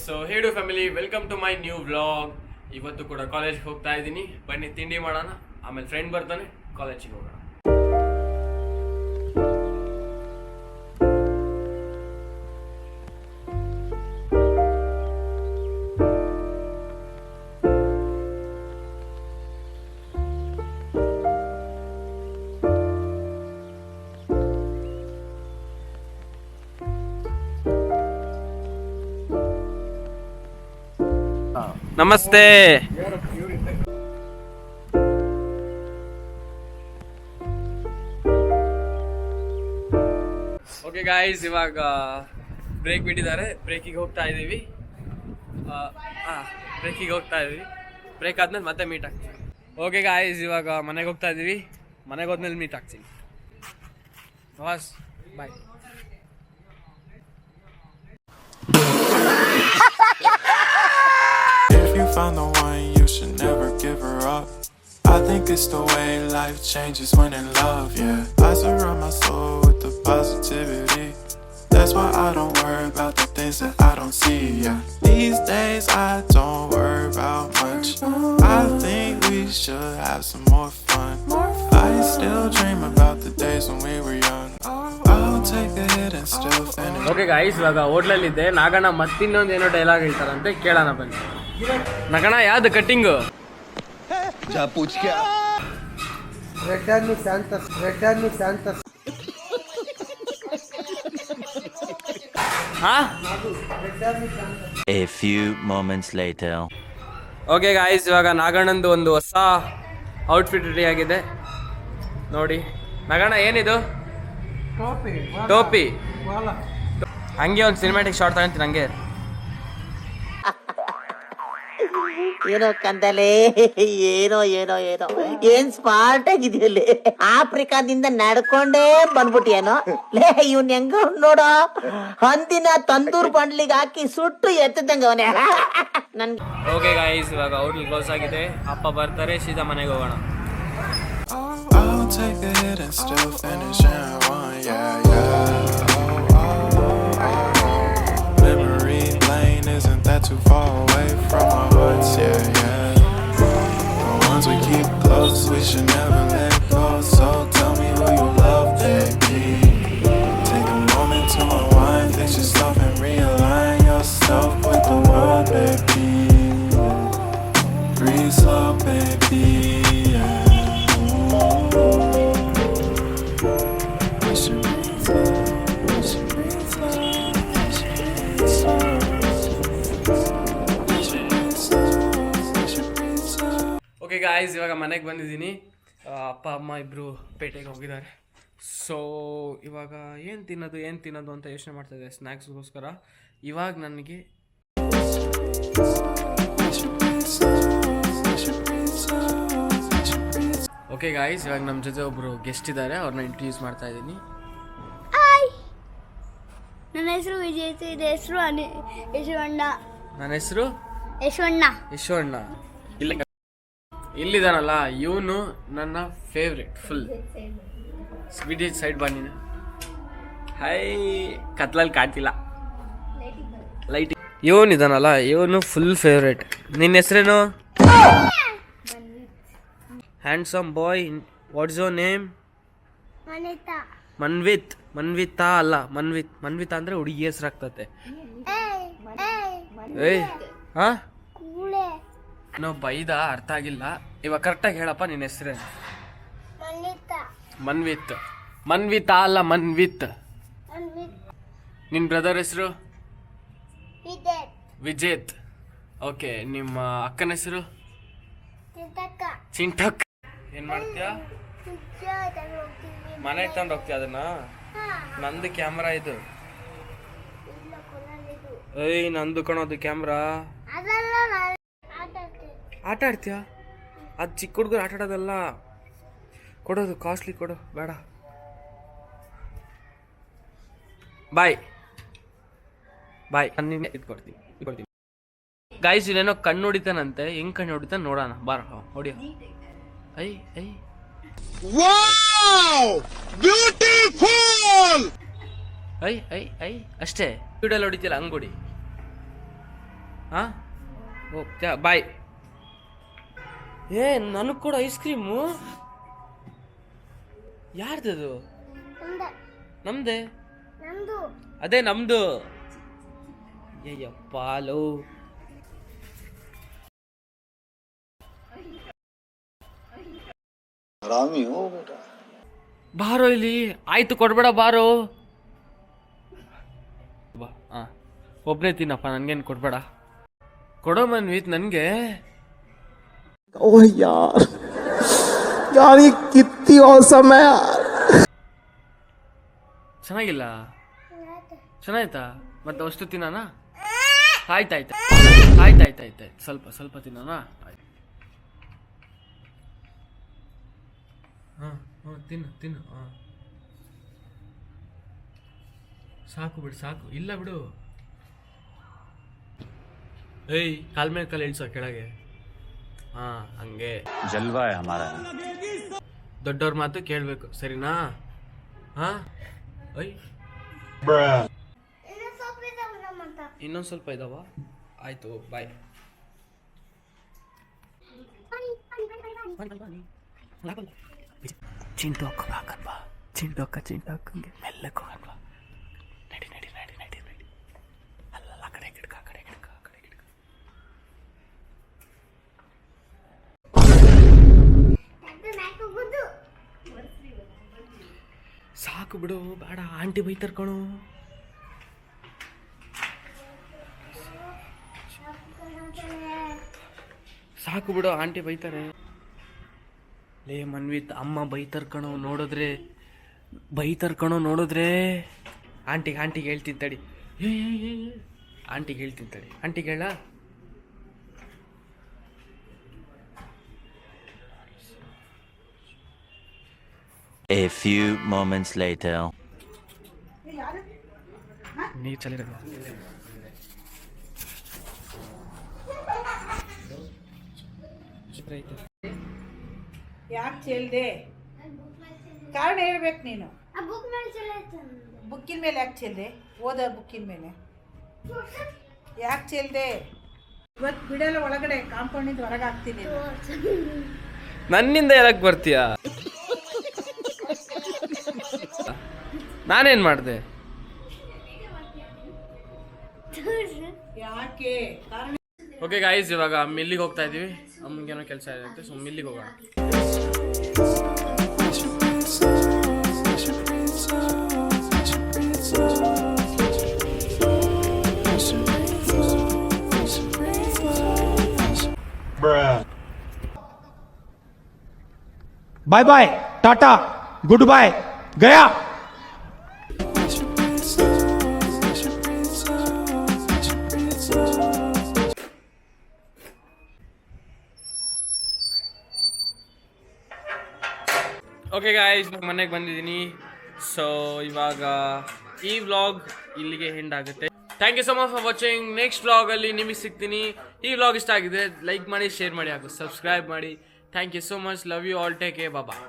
So hello family, welcome to my new vlog. ಇವತ್ತು ಕೂಡ ಕಾಲೇಜ್ಗೆ ಹೋಗ್ತಾ ಇದ್ದೀನಿ. ಬನ್ನಿ ತಿಂಡಿ ಮಾಡೋಣ, ಆಮೇಲೆ ಫ್ರೆಂಡ್ ಬರ್ತಾನೆ, ಕಾಲೇಜಿಗೆ ಹೋಗೋಣ. ನಮಸ್ತೆ. ಓಕೆ ಗಾಯ್ಸ್, ಇವಾಗ ಬ್ರೇಕ್ ಬಿಟ್ಟಿದ್ದಾರೆ. ಬ್ರೇಕಿಗೆ ಹೋಗ್ತಾ ಇದ್ದೀವಿ. ಬ್ರೇಕ್ ಆದ್ಮೇಲೆ ಮತ್ತೆ ಮೀಟ್ ಆಗ್ತೀವಿ. ಓಕೆ ಗಾಯ್ಸ್, ಇವಾಗ ಮನೆಗೆ ಹೋಗ್ತಾ ಇದ್ದೀವಿ. ಮನೆಗೆ ಹೋದ್ಮೇಲೆ ಮೀಟ್ ಆಗ್ತೀನಿ. Boss bye. You found the one, you should never give her up. I think it's the way life changes when in love, yeah. I surround my soul with the positivity. That's why I don't worry about the things that I don't see, yeah. These days I don't worry about much. I think we should have some more fun. I still dream about the days when we were young. I'll take a hit and still finish. Okay guys, ಇವಾಗ ಹೋಟ್ಲಲ್ಲಿದ್ದೆ. ನಾಗಣ್ಣ ಮತ್ತಿನ್ನೊಂದು ಏನೋ dialogue ಹೇಳ್ತಾರಂತೆ, ಕೇಳೋಣ ಬನ್ನಿ. ನಗಣ ಯಾವ್ದು cutting? A few moments later. Okay guys, ಇವಾಗ ನಾಗಣ್ಣಂದು ಒಂದು ಹೊಸ outfit ready ಆಗಿದೆ ನೋಡಿ. ನಗಣ್ಣ ಏನಿದು? ಟೋಪಿ. ಹಂಗೆ ಒಂದು ಸಿನಿಮ್ಯಾಟಿಕ್ ಶಾರ್ಟ್ ತಗೊಂತೀನಿ ಹಂಗೆ. ಏನೋ ಕಂದಲೆ, ಏನೋ ಏನೋ ಏನೋ ಏನ್ ಸ್ಮಾರ್ಟ್ ಆಗಿದೆಯಲ್ಲಿ. ಆಫ್ರಿಕಾದಿಂದ ನಡ್ಕೊಂಡೇ ಬಂದ್ಬಿಟ್ಟಿಯೇನೋ ಲೇ. ಇವ್ನ ಹೆಂಗ ನೋಡೋ, ಹಂದಿನ ತಂದೂರ್ ಬಂಡ್ಲಿಗೆ ಹಾಕಿ ಸುಟ್ಟು ಎತ್ತದಂಗ ಅವನೇ ನನ್. ಓಕೆ ಗಾಯ್ಸ್, ಇವಾಗ ಹೋಟ್ಲ್ ಕ್ಲೋಸ್ ಆಗಿದೆ. ಅಪ್ಪ ಬರ್ತಾರೆ, ಸೀದಾ ಮನೆಗೆ ಹೋಗೋಣ. I'll take a hit and still finish in one, yeah, yeah. Memory lane isn't that too far away from our hearts, yeah, yeah. The ones we keep close, we should never let go. So tell me who you love, baby. Take a moment to unwind, fix yourself and realign yourself with the world, baby. Breathe slow, baby. Okay guys, ಇವಾಗ ಮನೆಗೆ ಬಂದಿದ್ದೀನಿ. ಅಪ್ಪ ಅಮ್ಮ ಇಬ್ಬರು ಪೇಟೆಗೆ ಹೋಗಿದ್ದಾರೆ. So ಇವಾಗ ಏನು ತಿನ್ನೋದು ಅಂತ ಯೋಚನೆ ಮಾಡ್ತಾಯಿದ್ದೆ ಸ್ನ್ಯಾಕ್ಸ್ಗೋಸ್ಕರ. ಇವಾಗ ನನಗೆ ಓಕೆ ಗಾಯ್ಸ್, ಇವಾಗ ನಮ್ಮ ಜೊತೆ ಒಬ್ಬರು ಗೆಸ್ಟ್ ಇದ್ದಾರೆ. ಅವ್ರನ್ನ ಇಂಟ್ರೊಡ್ಯೂಸ್ ಮಾಡ್ತಾ ಇದ್ದೀನಿ. ನನ್ನ ಹೆಸರು ವಿಜಯ್, ಇದು ಹೆಸರು ಯಶವಣ್ಣ. ನನ್ನ ಹೆಸರು ಯಶವಣ್ಣ. ಇಲ್ಲಿದಾನಲ್ಲ ಇವನು ನನ್ನ ಫೇವ್ರೆಟ್ ಫುಲ್. ವಿಡಿಯೋ ಸೈಡ್ ಬನ್ನಿ. ಹೈ, ಕತ್ಲಲ್ಲಿ ಕಾಣ್ತಿಲ್ಲ ಲೈಟ್. ಇವನಿದಾನಲ್ಲ ಇವನು ಫುಲ್ ಫೇವ್ರೆಟ್. ನಿನ್ನ ಹೆಸರೇನು? Handsome boy. What's your name? Manvitha ಅಲ್ಲ, ಮನ್ವಿತಾ ಅಂದ್ರೆ ಹುಡುಗಿ ಹೆಸರಾಗ್ತತೆ. ಏಯ್ ಹಾ, ನಾವು ಬೈದ ಅರ್ಥ ಆಗಿಲ್ಲ. ಇವಾಗ ಕರೆಕ್ಟಾಗಿ ಹೇಳಪ್ಪ, ನಿನ್ನ ಹೆಸರೇ? ಮನ್ವಿತಾ ಅಲ್ಲ, ಮನ್ವಿತ್. ನಿನ್ನ ಬ್ರದರ್ ಹೆಸರು? ವಿಜೇತ್. ಓಕೆ, ನಿಮ್ಮ ಅಕ್ಕನ ಹೆಸರು? ಚಿಂಟಕ್. ಏನ್ ಮಾಡ್ತೀಯಾ? ಮನೆಗೆ ತಗೊಂಡು ಹೋಗ್ತೀಯ ಅದನ್ನ? ನಂದು ಕ್ಯಾಮ್ರಾ ಇದು. ಏಯ್ ನಂದು ಕಣೋದು ಕ್ಯಾಮ್ರಾ. ಆಟ ಆಡ್ತೀಯಾ? ಅದು ಚಿಕ್ಕ ಹುಡುಗರು ಆಟ ಆಡೋದಲ್ಲ. ಕೊಡೋದು ಕಾಸ್ಟ್ಲಿ ಕೊಡು, ಬೇಡ. ಬಾಯ್. ನಾನು ಇಟ್ಕೊಡ್ತೀನಿ. ಗಾಯ್ಸ್, ಇಲ್ಲೇನೋ ಕಣ್ಣು ಹೊಡಿತಾನಂತೆ. ಹೆಂಗ್ ಕಣ್ಣು ಹೊಡಿತಾನೆ ನೋಡೋಣ, ಬಾರ ಹೊಡಿಯೋ. ಐ ಐ ಐ ಐ ಐ ಅಷ್ಟೇ. ವಿಡಿಯೋಲ್ಲಿ ಹೊಡಿತಿಲ್ಲ, ಹಂಗ್ ಹೊಡಿ. ಹಾಂ ಓಕೆ ಬಾಯ್. ಏ ನನಗೆ ಕೂಡ ಐಸ್ ಕ್ರೀಮು ಯಾರ್ದದು? ನಮ್ದೇ ಅದೇ ನಮ್ದು. ಅಯ್ಯಪ್ಪ ಲೋ ಬಾರೋ ಇಲ್ಲಿ. ಆಯ್ತು ಕೊಡ್ಬೇಡ ಬಾರೋ. ಬಾ ಹಾಂ ಒಬ್ಬನೇ ತಿನ್ನಪ್ಪ, ನನಗೇನು ಕೊಡ್ಬೇಡ. ಕೊಡೋ ಮನ್ವಿತ್ ನನಗೆ. ओह यार यार ये कितनी औसम है यार. ಚೆನ್ನಾಗಿಲ್ಲ? ಚೆನ್ನಾಯ್ತಾ? ಮತ್ತೆ ಅಷ್ಟು ತಿನ್ನೋಣ? ಆಯ್ತಾಯ್ತು ಆಯ್ತಾಯ್ತಾಯ್ತಾಯ್ತು ಸ್ವಲ್ಪ ಸ್ವಲ್ಪ ತಿನ್ನೋಣ. ಆಯ್ತು ಹಾಂ ಹಾಂ ತಿನ್ನು ತಿನ್ನು. ಹಾಂ ಸಾಕು ಬಿಡು ಸಾಕು. ಇಲ್ಲ ಬಿಡು. ಏಯ್ ಕಾಲ್ ಮೇಲೆ ಕಾಲು ಇಳಿಸೋ ಕೆಳಗೆ. ಹಾಂ ಹಂಗೆ जलवा है हमारा. ದೊಡ್ಡವ್ರ ಮಾತು ಕೇಳಬೇಕು ಸರಿನಾ? ಹಾಂ ಐ ಇನ್ನೊಂದು ಸ್ವಲ್ಪ ಇದಾವ. ಆಯಿತು ಬಾಯ್. ಚಿಂಟು ಅಕ್ಕ ಹಾಕಲ್ವಾ? ಚಿಂಟು ಅಕ್ಕಂಗೆ ಮೆಲ್ಲಕ್ಕೆ ಹೋಗಲ್ವಾ? ನಡಿ ನಡಿ ನಡಿ ನಡಿ ನಡಿ. ಅಲ್ಲಲ್ಲ ಆ ಕಡೆ ಗಿಡಕ ಆ ಕಡೆ ಗಿಡಕ ಆ ಕಡೆ ಗಿಡಕ. ಸಾಕು ಬಿಡು ಬೇಡ, ಆಂಟಿ ಬೈತಾರ್ ಕಣೋ. ಸಾಕು ಬಿಡು ಆಂಟಿ ಬೈತಾರೆ. ಲೇ ಮನ್ವಿತ್ ಅಮ್ಮ ಬೈತಾರ್ ಕಣೋ ನೋಡಿದ್ರೆ, ಬೈತಾರ್ ಕಣೋ ನೋಡಿದ್ರೆ. ಆಂಟಿಗೆ ಹೇಳ್ತೀನಿ ತಡಿ. ಆಂಟಿಗೆ ಹೇಳ್ತೀನಿ ತಡಿ. ಆಂಟಿಗೆ ಹೇಳ. A few moments later. ನೀರು ಚಲಿರ ಯಾಕೆ ಚೆಲ್ದೆ? ಕಾರಣ ಹೇಳ್ಬೇಕು ನೀನು. ಬುಕ್ಕಿನ ಮೇಲೆ ಯಾಕೆ ಚೆಲ್ದೆ? ಓದೋ ಬುಕ್ಕಿನ ಮೇಲೆ ಯಾಕೆ ಚೆಲ್ದೆ? ಇವತ್ತು ಬಿಡಲ್ಲ, ಒಳಗಡೆ ಕಾಂಪೌಂಡಿಂದ ಹೊರಗೆ ಹಾಕ್ತೀನಿ. ನನ್ನಿಂದ ಯಾಕೆ ಬರ್ತೀಯ? ನಾನೇನ್ ಮಾಡಿದೆ? ಯಾಕೆ? ಕಾರಣ ಓಕೆ ಗಾಯ್ಸ್, ಇವಾಗ ಮಿಲ್ಲಿಗೆ ಹೋಗ್ತಾ ಇದೀವಿ. ಅಮ್ಮಗೇನೋ ಕೆಲಸ ಇರುತ್ತೆ, ಸೊ ಮಿಲ್ಲಿಗೆ ಹೋಗೋಣ. Bye bye tata good bye गया. ಓಕೆ ಗಾಯ್ಸ್, ಮನೆಗೆ ಬಂದಿದ್ದೀನಿ. ಸೊ ಇವಾಗ ಈ ವ್ಲಾಗ್ ಇಲ್ಲಿಗೆ ಎಂಡ್ ಆಗುತ್ತೆ. Thank you so much for watching. Next ವ್ಲಾಗಲ್ಲಿ ನಿಮಗೆ ಸಿಗ್ತೀನಿ. ಈ ವ್ಲಾಗ್ ಇಷ್ಟ ಆಗಿದೆ ಲೈಕ್ ಮಾಡಿ, ಶೇರ್ ಮಾಡಿ ಹಾಗೂ ಸಬ್ಸ್ಕ್ರೈಬ್ ಮಾಡಿ. Thank you so much. Love you all. Take care. Bye.